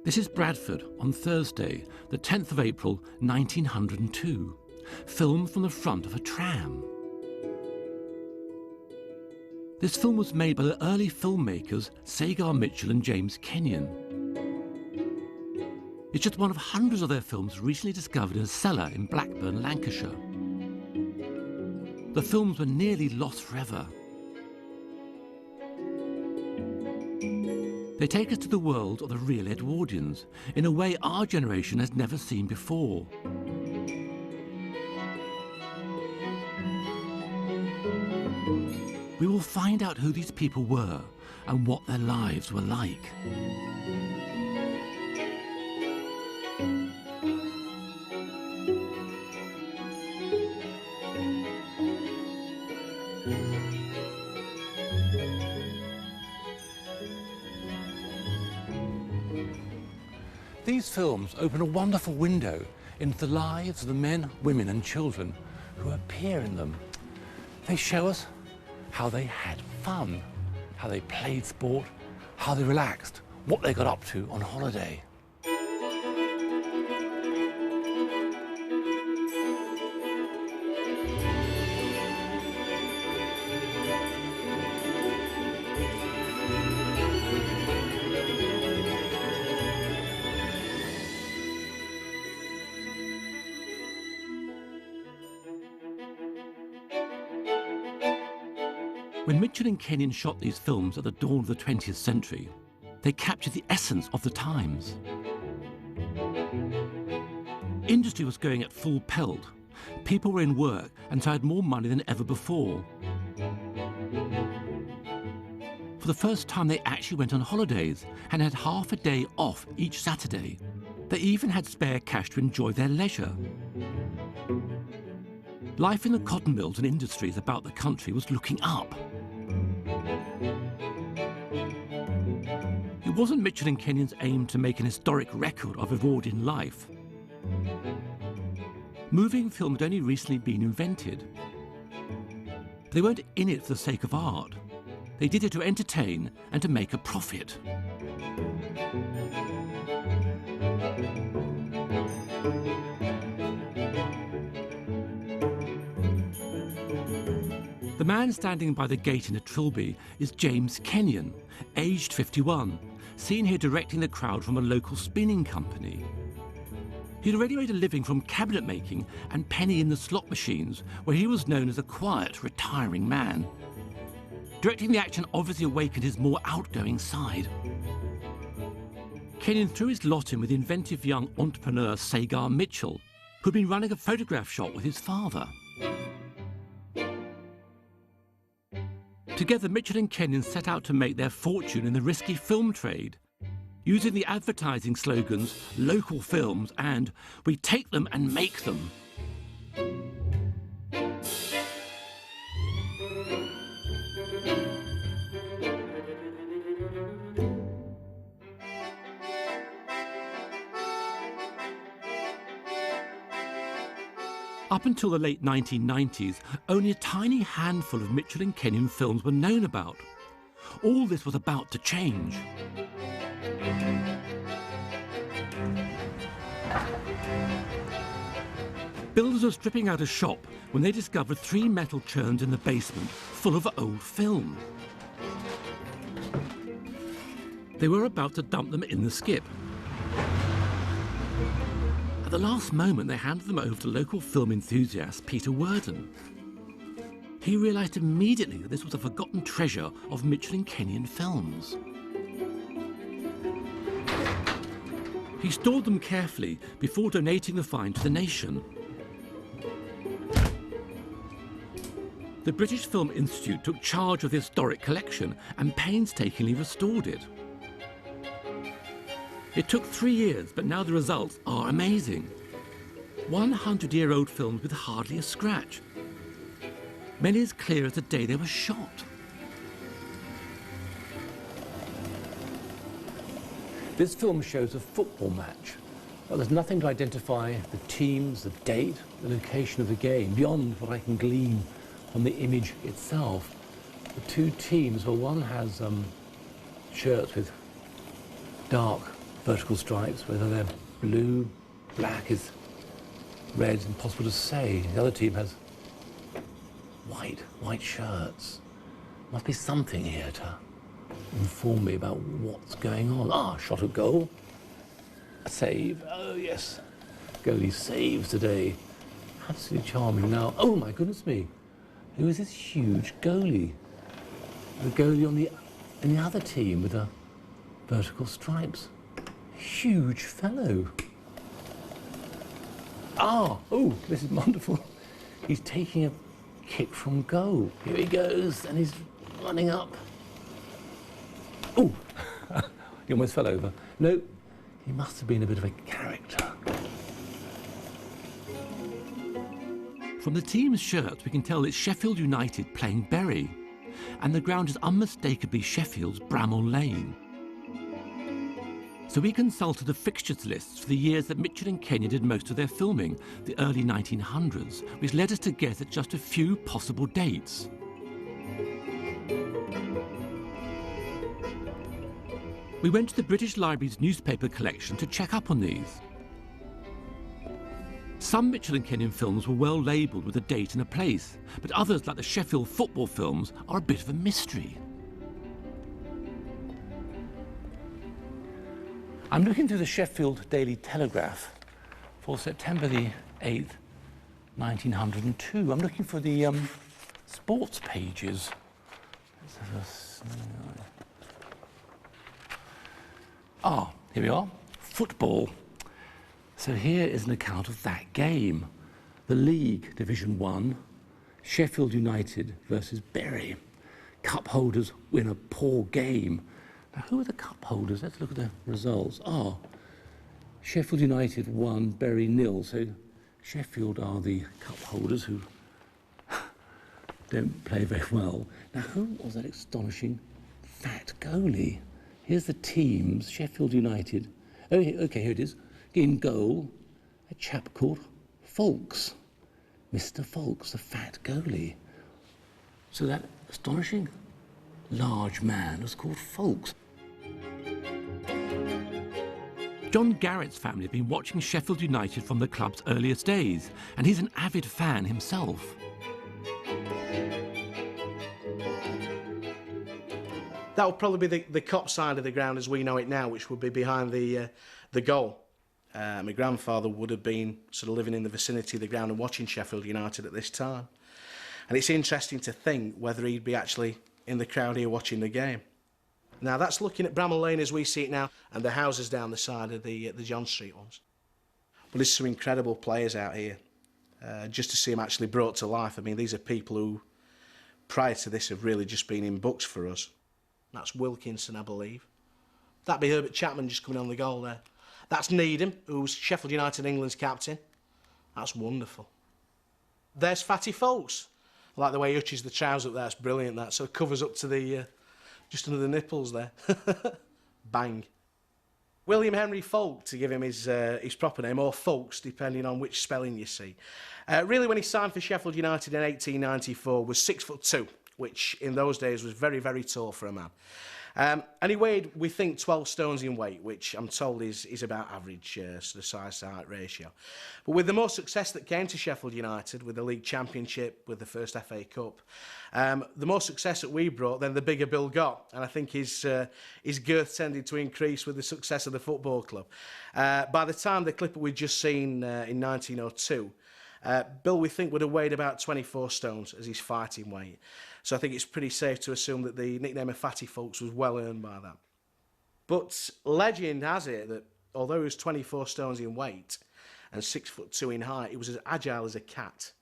This is Bradford on Thursday, the 10th of April, 1902, filmed from the front of a tram. This film was made by the early filmmakers Sagar, Mitchell and James Kenyon. It's just one of hundreds of their films recently discovered in a cellar in Blackburn, Lancashire. The films were nearly lost forever. They take us to the world of the real Edwardians, in a way our generation has never seen before. We will find out who these people were and what their lives were like. These films open a wonderful window into the lives of the men, women and children who appear in them. They show us how they had fun, how they played sport, how they relaxed, what they got up to on holiday. When Mitchell and Kenyon shot these films at the dawn of the 20th century, they captured the essence of the times. Industry was going at full pelt. People were in work and so had more money than ever before. For the first time, they actually went on holidays and had half a day off each Saturday. They even had spare cash to enjoy their leisure. Life in the cotton mills and industries about the country was looking up. It wasn't Mitchell and Kenyon's aim to make an historic record of Edwardian life. Moving film had only recently been invented. They weren't in it for the sake of art. They did it to entertain and to make a profit. The man standing by the gate in a trilby is James Kenyon, aged 51, seen here directing the crowd from a local spinning company. He'd already made a living from cabinet making and penny in the slot machines, where he was known as a quiet, retiring man. Directing the action obviously awakened his more outgoing side. Kenyon threw his lot in with the inventive young entrepreneur Sagar Mitchell, who'd been running a photograph shop with his father. Together, Mitchell and Kenyon set out to make their fortune in the risky film trade, using the advertising slogans, local films, and we take them and make them. Up until the late 1990s, only a tiny handful of Mitchell and Kenyon films were known about. All this was about to change. Builders were stripping out a shop when they discovered 3 metal churns in the basement full of old film. They were about to dump them in the skip. At the last moment, they handed them over to local film enthusiast Peter Worden. He realised immediately that this was a forgotten treasure of Mitchell and Kenyon films. He stored them carefully before donating the find to the nation. The British Film Institute took charge of the historic collection and painstakingly restored it. It took 3 years, but now the results are amazing. 100-year-old films with hardly a scratch. Many as clear as the day they were shot. This film shows a football match. Well, there's nothing to identify the teams, the date, the location of the game, beyond what I can glean from the image itself. The 2 teams, well, one has shirts with dark vertical stripes, whether they're blue, black is red, impossible to say. The other team has white shirts. Must be something here to inform me about what's going on. Ah, shot at goal. A save. Oh, yes. Goalie saves today. Absolutely charming. Now, oh my goodness me. Who is this huge goalie? The goalie in the other team with the vertical stripes. Huge fellow. Ah, oh, this is wonderful. He's taking a kick from goal. Here he goes, and he's running up. Oh, he almost fell over. No, he must have been a bit of a character. From the team's shirts, we can tell it's Sheffield United playing Bury, and the ground is unmistakably Sheffield's Bramall Lane. So we consulted the fixtures lists for the years that Mitchell and Kenyon did most of their filming, the early 1900s, which led us to guess at just a few possible dates. We went to the British Library's newspaper collection to check up on these. Some Mitchell and Kenyon films were well labelled with a date and a place, but others, like the Sheffield football films, are a bit of a mystery. I'm looking through the Sheffield Daily Telegraph for September the 8th, 1902. I'm looking for the sports pages. Ah, here we are, football. So here is an account of that game. The League, Division 1, Sheffield United versus Bury. Cup holders win a poor game. Now, who are the cup holders? Let's look at the results. Ah, Sheffield United 1, Bury 0. So Sheffield are the cup holders who don't play very well. Now, who was that astonishing fat goalie? Here's the teams, Sheffield United. Oh, okay, here it is. In goal, a chap called Foulkes. Mr. Foulkes, the fat goalie. So that astonishing large man was called Foulkes. John Garrett's family have been watching Sheffield United from the club's earliest days, and he's an avid fan himself. That would probably be the Cop side of the ground as we know it now, which would be behind the goal. My grandfather would have been sort of living in the vicinity of the ground and watching Sheffield United at this time. And it's interesting to think whether he'd be actually in the crowd here watching the game. Now that's looking at Bramall Lane as we see it now, and the houses down the side of the John Street ones. But there's some incredible players out here. Just to see them actually brought to life. I mean, these are people who, prior to this, have really just been in books for us. That's Wilkinson, I believe. That'd be Herbert Chapman just coming on the goal there. That's Needham, who's Sheffield United England's captain. That's wonderful. There's Fatty Foulke. I like the way he hutches the trousers up there. It's brilliant, that. So it covers up to the, just under the nipples there. Bang. William Henry Foulke, to give him his proper name, or Foulkes, depending on which spelling you see. Really, when he signed for Sheffield United in 1894, was 6'2", which in those days was very, very tall for a man. And he weighed, we think, 12 stones in weight, which I'm told is about average sort of size-to-height ratio. But with the more success that came to Sheffield United, with the League Championship, with the first FA Cup, the more success that we brought, then the bigger Bill got. And I think his girth tended to increase with the success of the football club. By the time the clip we'd just seen in 1902, Bill, we think, would have weighed about 24 stones as his fighting weight. So I think it's pretty safe to assume that the nickname of Fatty Foulke was well earned by that. But legend has it that although he was 24 stones in weight and 6'2" in height, he was as agile as a cat.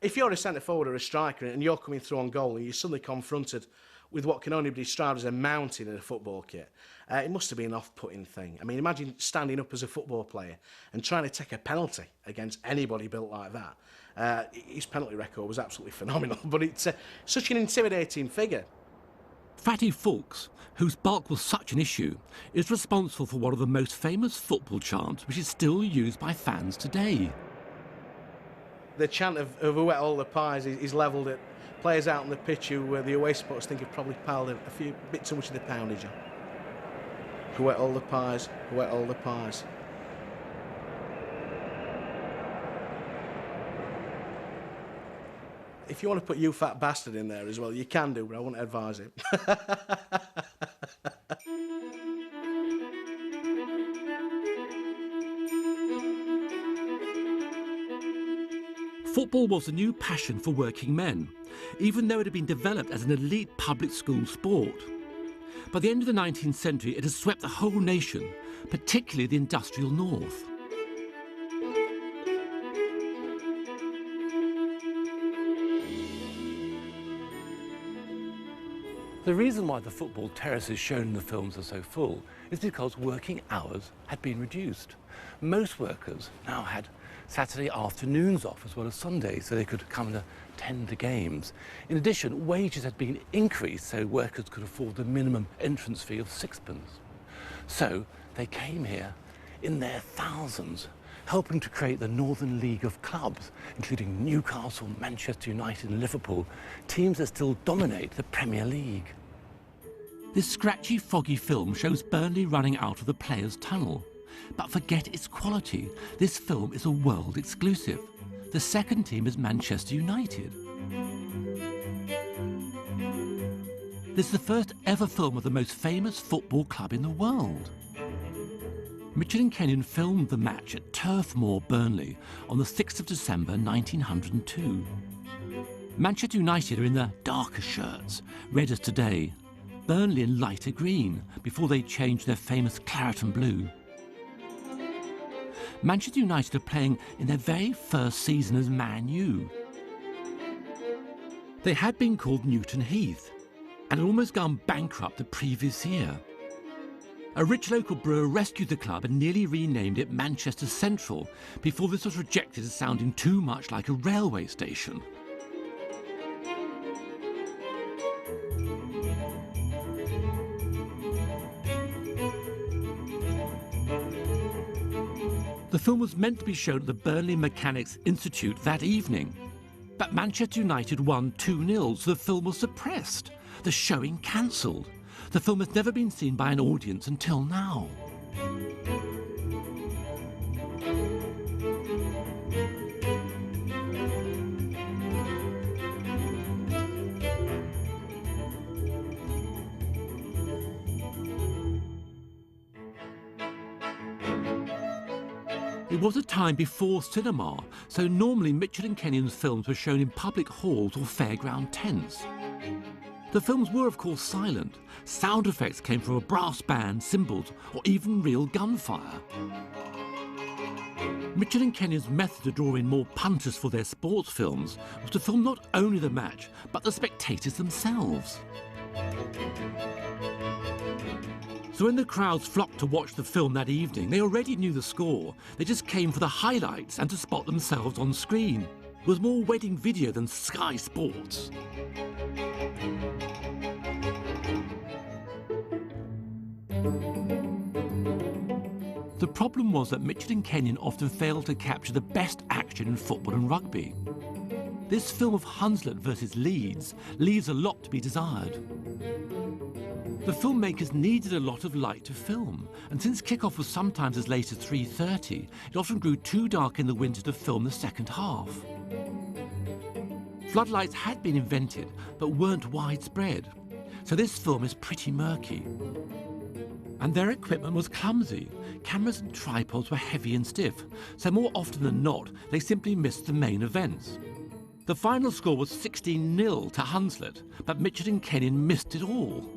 If you're a centre forward or a striker and you're coming through on goal and you're suddenly confronted with what can only be described as a mountain in a football kit, it must have been an off-putting thing. I mean, imagine standing up as a football player and trying to take a penalty against anybody built like that. His penalty record was absolutely phenomenal, but it's such an intimidating figure. Fatty Foulkes, whose bulk was such an issue, is responsible for one of the most famous football chants which is still used by fans today. The chant of who ate all the pies is levelled at players out on the pitch who the away supporters think have probably piled a few bit too much of the poundage on. Who ate all the pies? Who ate all the pies? If you want to put "you fat bastard" in there as well, you can do, but I wouldn't advise it. Football was a new passion for working men, even though it had been developed as an elite public school sport. By the end of the 19th century, it has swept the whole nation, particularly the industrial north. The reason why the football terraces shown in the films are so full is because working hours had been reduced. Most workers now had Saturday afternoons off as well as Sundays, so they could come and attend the games. In addition, wages had been increased so workers could afford the minimum entrance fee of sixpence. So they came here in their thousands, helping to create the Northern League of clubs, including Newcastle, Manchester United and Liverpool, teams that still dominate the Premier League. This scratchy, foggy film shows Burnley running out of the Players' Tunnel. But forget its quality, this film is a world exclusive. The second team is Manchester United. This is the first ever film of the most famous football club in the world. Mitchell and Kenyon filmed the match at Turf Moor, Burnley, on the 6th of December 1902. Manchester United are in the darker shirts, red as today. Burnley in lighter green, before they changed their famous claret and blue. Manchester United are playing in their very first season as Man U. They had been called Newton Heath, and had almost gone bankrupt the previous year. A rich local brewer rescued the club and nearly renamed it Manchester Central before this was rejected as sounding too much like a railway station. The film was meant to be shown at the Burnley Mechanics Institute that evening. But Manchester United won 2-0, so the film was suppressed, the showing cancelled. The film has never been seen by an audience until now. It was a time before cinema, so normally Mitchell and Kenyon's films were shown in public halls or fairground tents. The films were, of course, silent. Sound effects came from a brass band, cymbals, or even real gunfire. Mitchell and Kenyon's method to draw in more punters for their sports films was to film not only the match, but the spectators themselves. So when the crowds flocked to watch the film that evening, they already knew the score. They just came for the highlights and to spot themselves on screen. It was more wedding video than Sky Sports. The problem was that Mitchell and Kenyon often failed to capture the best action in football and rugby. This film of Hunslet versus Leeds leaves a lot to be desired. The filmmakers needed a lot of light to film, and since kickoff was sometimes as late as 3:30, it often grew too dark in the winter to film the second half. Floodlights had been invented, but weren't widespread, so this film is pretty murky. And their equipment was clumsy. Cameras and tripods were heavy and stiff, so more often than not, they simply missed the main events. The final score was 16-0 to Hunslet, but Mitchell and Kenyon missed it all.